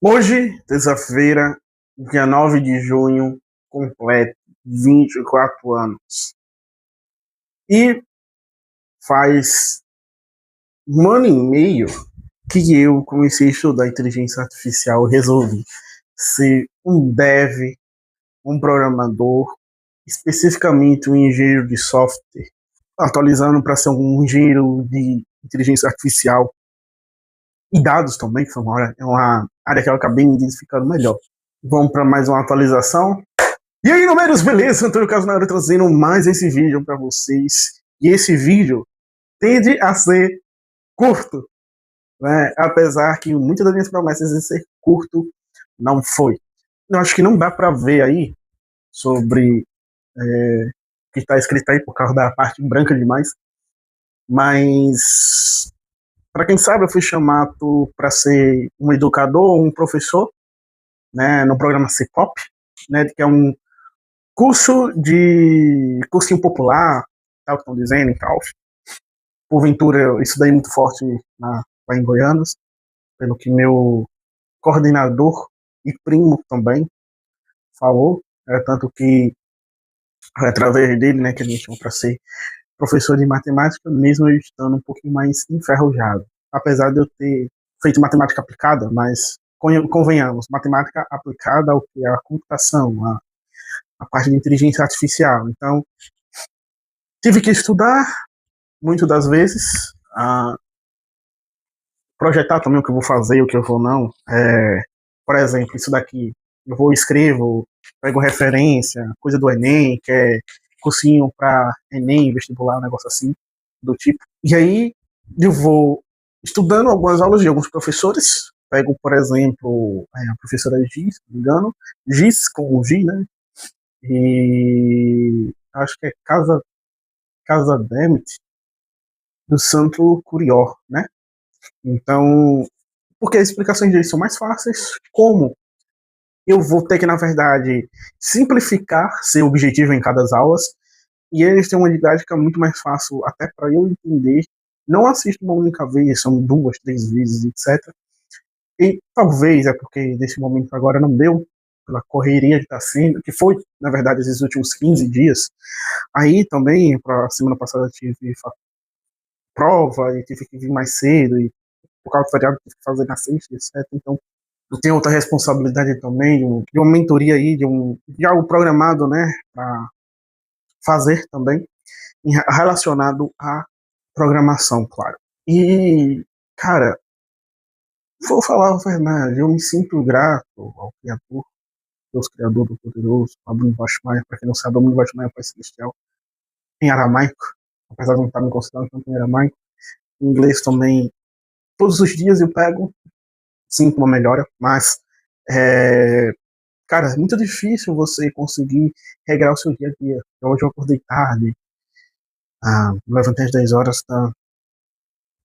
Hoje, terça-feira, dia 9 de junho, completo 24 anos. E faz um ano e meio que eu comecei a estudar inteligência artificial e resolvi ser um dev, um programador, especificamente um engenheiro de software, atualizando para ser um engenheiro de inteligência artificial e dados também, que foi uma área que eu acabei me identificando melhor. Vamos para mais uma atualização. E aí, números, beleza? Antônio Casunaro trazendo mais esse vídeo para vocês. E esse vídeo tende a ser curto, né? Apesar que muitas das minhas promessas de ser curto não foi. Eu acho que não dá para ver aí sobre o que está escrito aí por causa da parte branca demais. Mas, para quem sabe, eu fui chamado para ser um educador, um professor, né, no programa C-Pop, né, que é um cursinho popular, tal que estão dizendo e tal. Porventura, eu estudei muito forte lá em Goianas, pelo que meu coordenador e primo também falou, tanto que através dele, né, que ele me chamou para ser professor de matemática, mesmo eu estando um pouquinho mais enferrujado. Apesar de eu ter feito matemática aplicada, mas convenhamos, matemática aplicada ao que é a computação, a parte de inteligência artificial. Então, tive que estudar, muitas das vezes, projetar também o que eu vou fazer, o que eu vou não. Por exemplo, isso daqui, eu vou escrevo, pego referência, coisa do Enem, que é cursinho para Enem, vestibular, um negócio assim, do tipo. E aí eu vou estudando algumas aulas de alguns professores, pego, por exemplo, a professora Giz, se não me engano, Giz com o G, né? E acho que é Casa Demet, do Santo Curió, né? Então, porque as explicações deles são mais fáceis, como eu vou ter que, na verdade, simplificar, ser objetivo em cada aulas, e eles têm uma didática muito mais fácil, até para eu entender. Não assisto uma única vez, são duas, três vezes, etc. E talvez é porque nesse momento agora não deu, pela correria que está sendo, que foi, na verdade, esses últimos 15 dias. Aí também, para semana passada, tive prova e tive que vir mais cedo, e por causa do feriado, tive que fazer na sexta, etc. Então, eu tenho outra responsabilidade também, de uma mentoria aí, de algo programado, né, para fazer também, relacionado à programação, claro. E, cara, vou falar a verdade, eu me sinto grato ao Criador, Deus Criador do Poderoso, Abum Vashmaya, para quem não sabe, Abum Vashmaya é o Pai Celestial, em aramaico, apesar de não estar me considerando tanto em aramaico. Em inglês também, todos os dias eu pego, sinto uma melhora, mas cara, é muito difícil você conseguir regrar o seu dia a dia. Hoje eu acordei tarde, levantei às 10 horas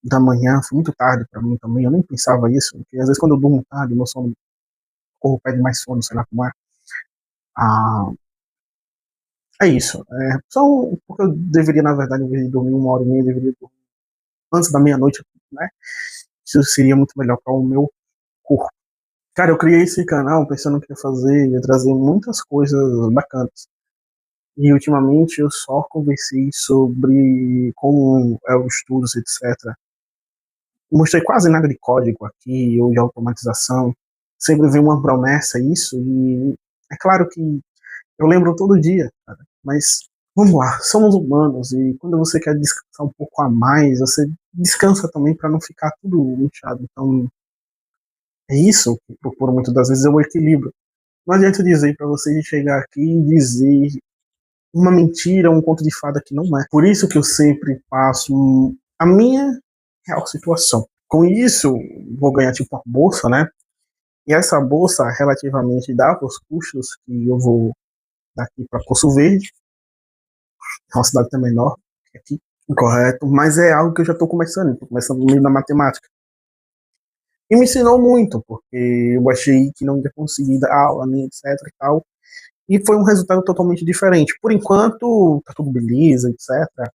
da manhã, foi muito tarde para mim também, eu nem pensava isso, porque às vezes quando eu durmo tarde, meu sono, corpo pede mais sono, sei lá como é. Ah, é isso. Só porque eu deveria, na verdade, em vez de dormir uma hora e meia, eu deveria dormir antes da meia-noite, né? Isso seria muito melhor para o meu corpo. Cara, eu criei esse canal pensando que ia fazer, ia trazer muitas coisas bacanas. E ultimamente eu só conversei sobre como é os estudos, etc. Não mostrei quase nada de código aqui ou de automatização. Sempre vem uma promessa isso, e é claro que eu lembro todo dia, cara, mas vamos lá, somos humanos e quando você quer descansar um pouco a mais, você descansa também para não ficar tudo inchado. Então é isso que eu procuro muitas das vezes, é o equilíbrio. Não adianta dizer para você chegar aqui e dizer uma mentira, um conto de fada que não é. Por isso que eu sempre passo a minha real situação. Com isso, vou ganhar tipo uma bolsa, né? E essa bolsa relativamente dá os custos que eu vou daqui para Poço Verde, é uma cidade até menor que aqui, correto? Mas é algo que eu já estou começando no meio da matemática. E me ensinou muito, porque eu achei que não ia conseguir dar aula, nem etc e tal. E foi um resultado totalmente diferente. Por enquanto, tá tudo beleza, etc.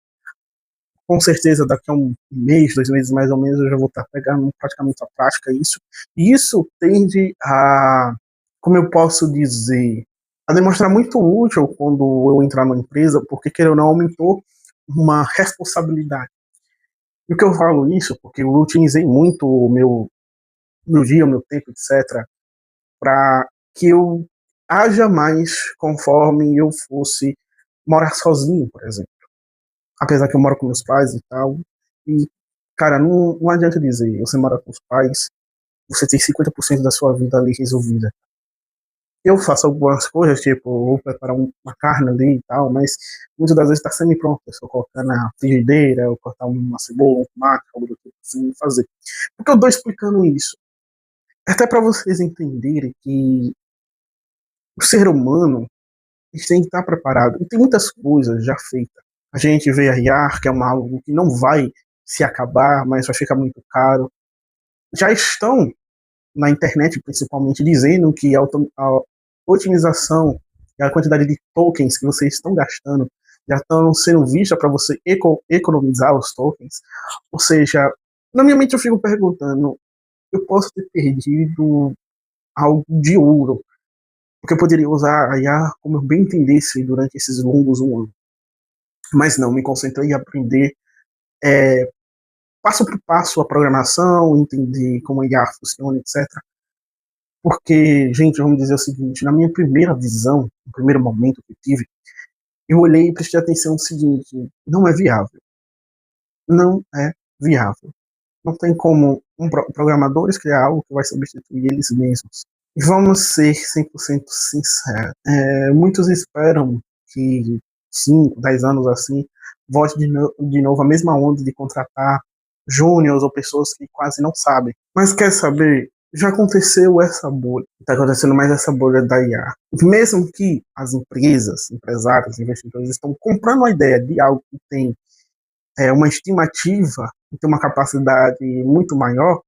com certeza daqui a um mês, 2 meses mais ou menos, eu já vou estar pegando praticamente a prática isso. E isso tende a, como eu posso dizer, a demonstrar muito útil quando eu entrar numa empresa, porque queira ou não, aumentou uma responsabilidade. E o que eu falo isso, porque eu utilizei muito o meu dia, o meu tempo, etc., para que eu haja mais conforme eu fosse morar sozinho, por exemplo. Apesar que eu moro com meus pais e tal. E, cara, não adianta dizer, você mora com os pais, você tem 50% da sua vida ali resolvida. Eu faço algumas coisas, tipo, vou preparar uma carne ali e tal, mas muitas das vezes está semi-pronta. É só colocar na frigideira, ou cortar uma cebola, um tomate, algo do tipo assim, fazer. Por que eu estou explicando isso? Até para vocês entenderem que o ser humano tem que estar preparado. E tem muitas coisas já feitas. A gente vê a IA, que é algo que não vai se acabar, mas vai ficar muito caro. Já estão na internet, principalmente, dizendo que a otimização e a quantidade de tokens que vocês estão gastando já estão sendo vistas para você economizar os tokens. Ou seja, na minha mente eu fico perguntando, eu posso ter perdido algo de ouro, porque eu poderia usar a IA como eu bem entendesse durante esses longos 1 ano. Mas não, me concentrei em aprender passo por passo a programação, entender como a IA funciona, etc. Porque, gente, vamos dizer o seguinte, na minha primeira visão, no primeiro momento que eu tive, eu olhei e prestei atenção no seguinte, não é viável. Não é viável. Não tem como programadores criar algo que vai substituir eles mesmos. E vamos ser 100% sinceros. Muitos esperam que 5, 10 anos assim, volte de novo a mesma onda de contratar júniors ou pessoas que quase não sabem. Mas quer saber? Já aconteceu essa bolha. Está acontecendo mais essa bolha da IA. Mesmo que as empresas, empresários, investidores estão comprando a ideia de algo que tem uma estimativa, que tem uma capacidade muito maior,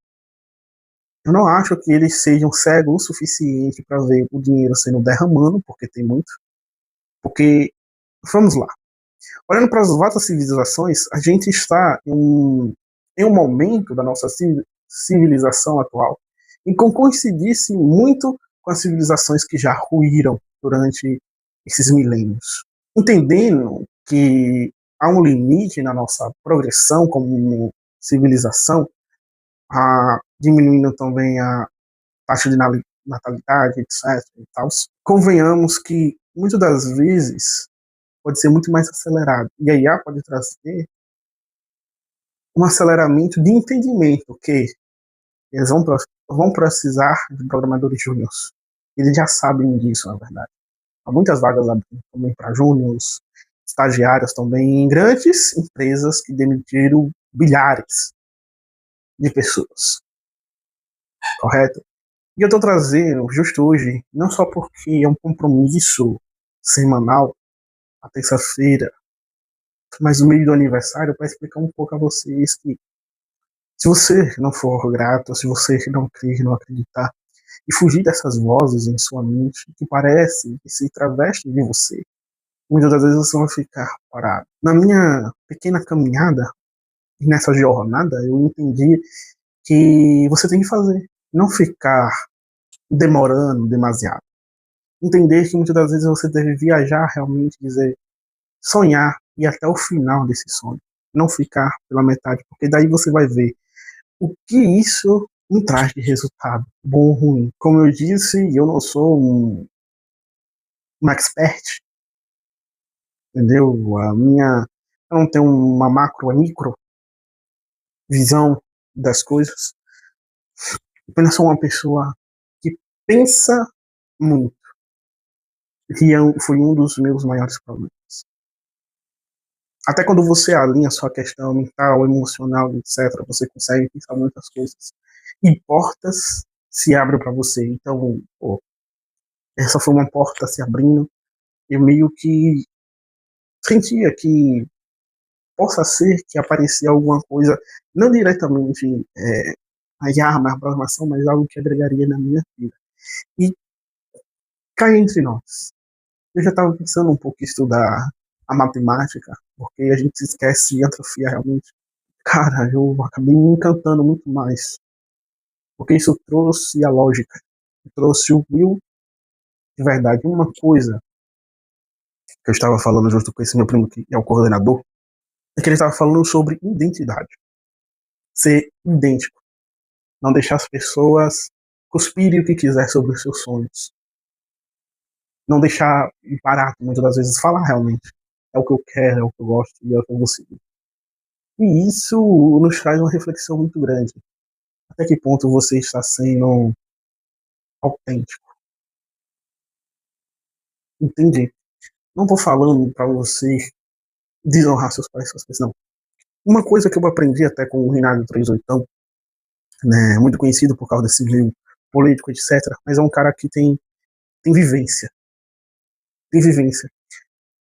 eu não acho que eles sejam cegos o suficiente para ver o dinheiro sendo derramando, porque tem muito. Porque, vamos lá, olhando para as várias civilizações, a gente está em um momento da nossa civilização atual em que coincidisse muito com as civilizações que já ruíram durante esses milênios. Entendendo que há um limite na nossa progressão como civilização, diminuindo também a taxa de natalidade, etc. E tal. Convenhamos que muitas das vezes pode ser muito mais acelerado. E a IA pode trazer um aceleramento de entendimento que eles vão precisar de programadores júniors. Eles já sabem disso, na verdade. Há muitas vagas também para júniors, estagiários também, em grandes empresas que demitiram bilhares de pessoas. Correto? E eu estou trazendo, justo hoje, não só porque é um compromisso semanal, a terça-feira, mas no meio do aniversário, para explicar um pouco a vocês que, se você não for grato, se você não crer, não acreditar, e fugir dessas vozes em sua mente que parecem que se travestem de você, muitas das vezes você vai ficar parado. Na minha pequena caminhada, nessa jornada, eu entendi que você tem que fazer, não ficar demorando demasiado. Entender que muitas das vezes você deve viajar realmente, dizer, sonhar e ir até o final desse sonho. Não ficar pela metade, porque daí você vai ver o que isso me traz de resultado, bom ou ruim. Como eu disse, eu não sou um expert, entendeu? Eu não tenho uma macro, uma micro visão das coisas. Eu apenas sou uma pessoa que pensa muito. E foi um dos meus maiores problemas. Até quando você alinha a sua questão mental, emocional, etc., você consegue pensar muitas coisas. E portas se abrem para você. Então, pô, essa foi uma porta se abrindo. Eu meio que sentia que possa ser que aparecia alguma coisa, não diretamente a arma, a programação, mas algo que agregaria na minha vida. E cá entre nós, eu já estava pensando um pouco em estudar a matemática, porque a gente se esquece e atrofia realmente. Cara, eu acabei me encantando muito mais, porque isso trouxe a lógica, trouxe o will de verdade. Uma coisa que eu estava falando junto com esse meu primo, que é o coordenador, é que ele estava falando sobre identidade. Ser idêntico. Não deixar as pessoas cuspirem o que quiser sobre os seus sonhos. Não deixar barato, muitas das vezes, falar realmente. É o que eu quero, é o que eu gosto e é o que eu vou seguir. E isso nos traz uma reflexão muito grande. Até que ponto você está sendo autêntico? Entende? Não estou falando para você desonrar seus pais, suas pessoas, não. Uma coisa que eu aprendi até com o Reinaldo 38, né, muito conhecido por causa desse meio político, etc. Mas é um cara que tem vivência. Tem vivência.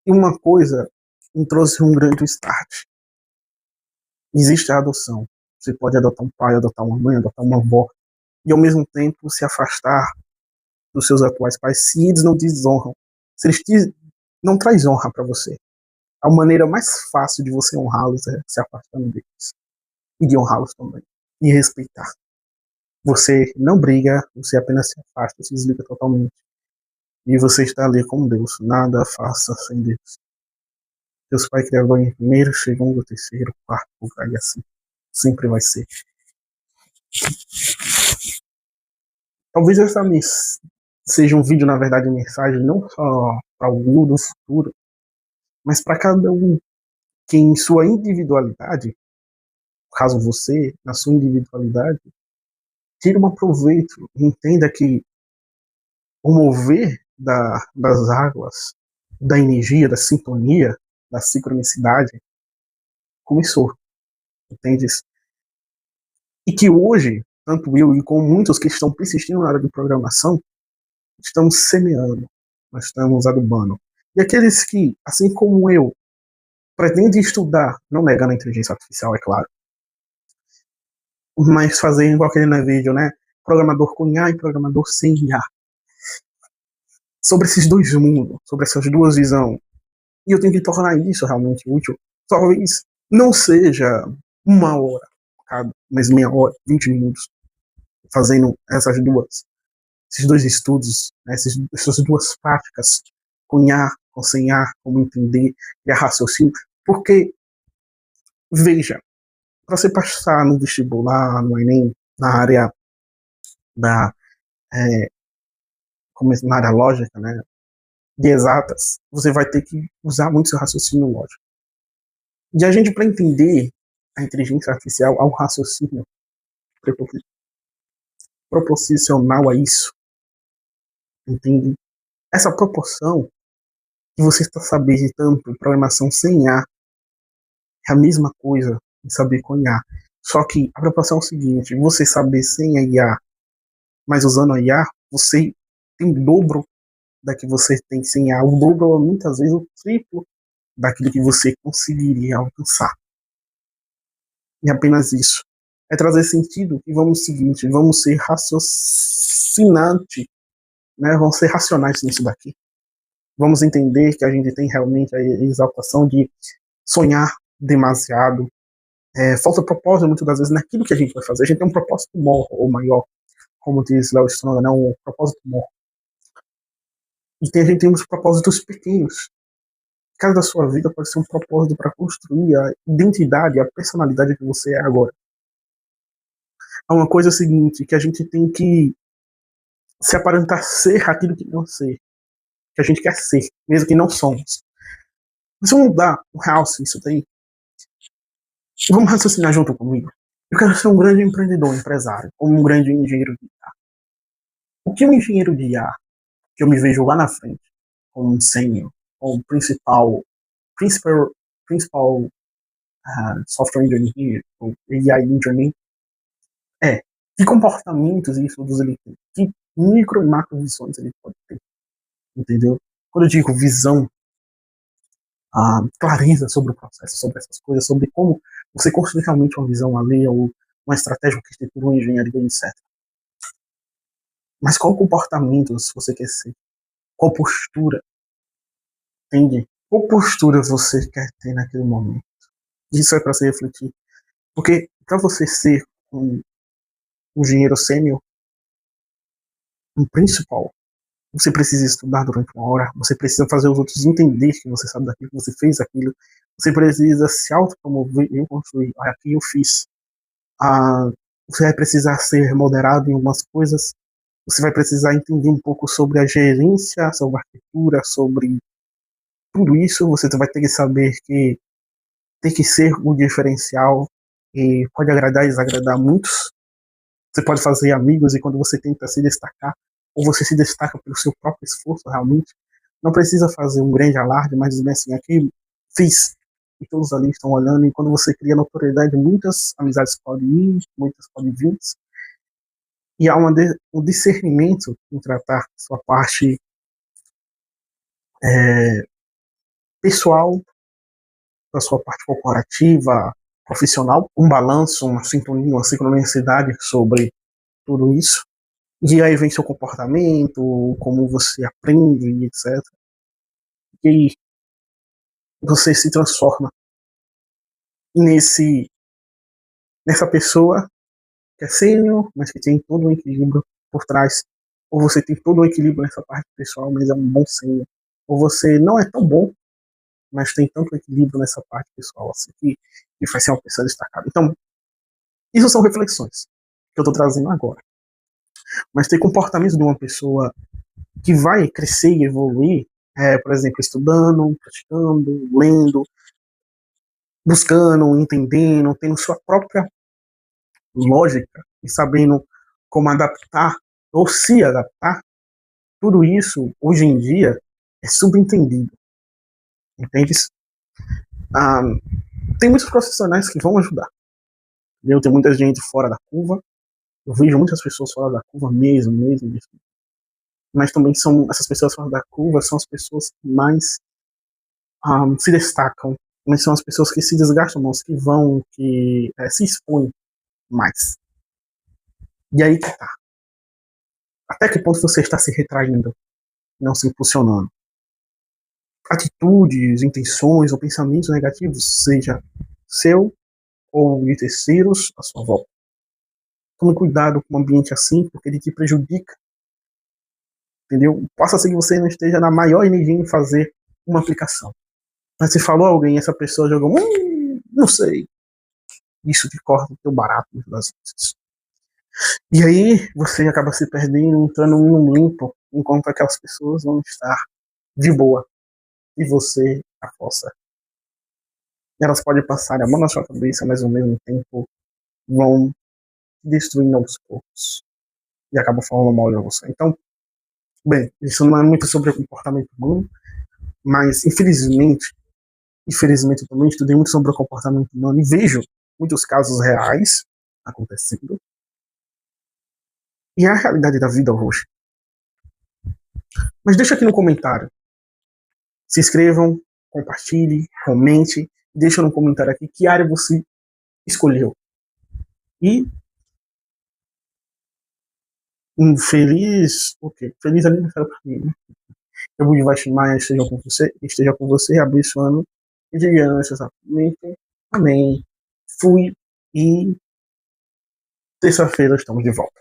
E uma coisa me trouxe um grande start. Existe a adoção. Você pode adotar um pai, adotar uma mãe, adotar uma avó, e ao mesmo tempo se afastar dos seus atuais pais se eles não te desonram. Se eles não traz honra para você. A maneira mais fácil de você honrá-los é se afastando deles. E de honrá-los também. E respeitar. Você não briga, você apenas se afasta, se desliga totalmente. E você está ali com Deus. Nada faça sem Deus. Deus Pai criou em primeiro, segundo, terceiro, quarto lugar e assim. Sempre vai ser. Talvez essa seja um vídeo, na verdade, mensagem não só para o Will do futuro, mas para cada um que em sua individualidade, caso você, na sua individualidade, tire um proveito, entenda que o mover das águas, da energia, da sintonia, da sincronicidade, começou, entende? E que hoje, tanto eu e como muitos que estão persistindo na área de programação, estamos semeando, nós estamos adubando. E aqueles que, assim como eu, pretendem estudar, não negando a inteligência artificial, é claro, mas fazendo igual aquele no vídeo, né? Programador com IA e programador sem IA. Sobre esses dois mundos, sobre essas duas visões. E eu tenho que tornar isso realmente útil. Talvez não seja uma hora, mas meia hora, 20 minutos, fazendo esses dois estudos, né, essas duas práticas, com IA, com sem IA, como entender, e a raciocínio. Porque, veja, para você passar no vestibular, no Enem, na área da como na área lógica, né, de exatas, você vai ter que usar muito seu raciocínio lógico. E a gente, para entender a inteligência artificial, há um raciocínio proporcional a isso, entende? Essa proporção que você está sabendo tanto programação sem IA é a mesma coisa de saber com IA. Só que a proporção é o seguinte: você saber sem a IA, mas usando a IA, você tem o dobro da que você tem sem IA, o dobro ou muitas vezes o triplo daquilo que você conseguiria alcançar. E apenas isso. É trazer sentido e vamos seguinte, vamos ser raciocinantes, né? Vamos ser racionais nisso daqui. Vamos entender que a gente tem realmente a exaltação de sonhar demasiado. Falta propósito muitas das vezes naquilo que a gente vai fazer. A gente tem um propósito maior ou maior, como diz Léo Stronda, né? Um propósito maior. E a gente tem uns propósitos pequenos. Cada da sua vida pode ser um propósito para construir a identidade, a personalidade que você é agora. É uma coisa seguinte, que a gente tem que se aparentar ser aquilo que não ser, que a gente quer ser, mesmo que não somos. Mas vamos dar um realce isso daí. Vamos raciocinar junto comigo. Eu quero ser um grande empreendedor, empresário, ou um grande engenheiro de IA. O que é um engenheiro de IA, que eu me vejo lá na frente, como um sênior, ou um principal software engineer, ou AI engineer, que comportamentos e estudos ele tem, que micro e macro visões ele pode ter, entendeu? Quando eu digo visão, clareza sobre o processo, sobre essas coisas, sobre como você construir realmente uma visão ali, ou uma estratégia, uma arquitetura, uma engenharia, etc. Mas qual comportamento você quer ser? Qual postura? Entende? qual postura você quer ter naquele momento? Isso é para se refletir. Porque para você ser um engenheiro sênior, um principal, você precisa estudar durante uma hora, você precisa fazer os outros entender que você sabe daquilo, que você fez aquilo, você precisa se autopromover, eu construí, aqui eu fiz. Ah, você vai precisar ser moderado em algumas coisas, você vai precisar entender um pouco sobre a gerência, sobre a arquitetura, sobre tudo isso, você vai ter que saber que tem que ser um diferencial e pode agradar e desagradar muitos. Você pode fazer amigos e quando você tenta se destacar, ou você se destaca pelo seu próprio esforço realmente, não precisa fazer um grande alarde, mas dizer assim, aqui fiz, e todos ali estão olhando, e quando você cria notoriedade, muitas amizades podem ir, muitas podem vir, e há um discernimento em tratar sua parte é, pessoal, da sua parte corporativa, profissional, um balanço, uma sintonia, uma sincronicidade sobre tudo isso. E aí vem seu comportamento, como você aprende, etc. E aí você se transforma nesse, nessa pessoa que é sênior, mas que tem todo um equilíbrio por trás. Ou você tem todo o equilíbrio nessa parte pessoal, mas é um bom sênior. Ou você não é tão bom, mas tem tanto equilíbrio nessa parte pessoal, assim, que faz ser uma pessoa destacada. Então, isso são reflexões que eu estou trazendo agora. Mas tem comportamentos de uma pessoa que vai crescer e evoluir, por exemplo, estudando, praticando, lendo, buscando, entendendo, tendo sua própria lógica e sabendo como adaptar ou se adaptar, tudo isso, hoje em dia, é subentendido. Entende? Ah, tem muitos profissionais que vão ajudar. Entendeu? Tem muita gente fora da curva. Eu vejo muitas pessoas fora da curva mesmo. Mas também são essas pessoas fora da curva são as pessoas que mais se destacam, mas são as pessoas que se desgastam mais, que vão, que se expõem mais. E aí que tá. Até que ponto você está se retraindo, não se impulsionando? Atitudes, intenções ou pensamentos negativos, seja seu ou de terceiros à sua volta. Tome cuidado com um ambiente assim, porque ele te prejudica, entendeu? Possa ser que você não esteja na maior energia em fazer uma aplicação. Mas se falou alguém, essa pessoa jogou, não sei. Isso te corta o teu barato das vezes. E aí você acaba se perdendo, entrando num limpo, enquanto aquelas pessoas vão estar de boa. E você, a força. Elas podem passar a mão na sua cabeça, mas ao mesmo tempo vão destruindo aos poucos. E acabam falando mal de você. Então, bem, isso não é muito sobre o comportamento humano, mas infelizmente eu também estudei muito sobre o comportamento humano e vejo muitos casos reais acontecendo. E é a realidade da vida hoje. Mas deixa aqui no comentário. Se inscrevam, compartilhe, comente, deixa no comentário aqui que área você escolheu. E feliz aniversário para mim. Né? Eu vou Vashimaya esteja com você, abençoando e digamos exatamente. Amém. Fui e terça-feira estamos de volta.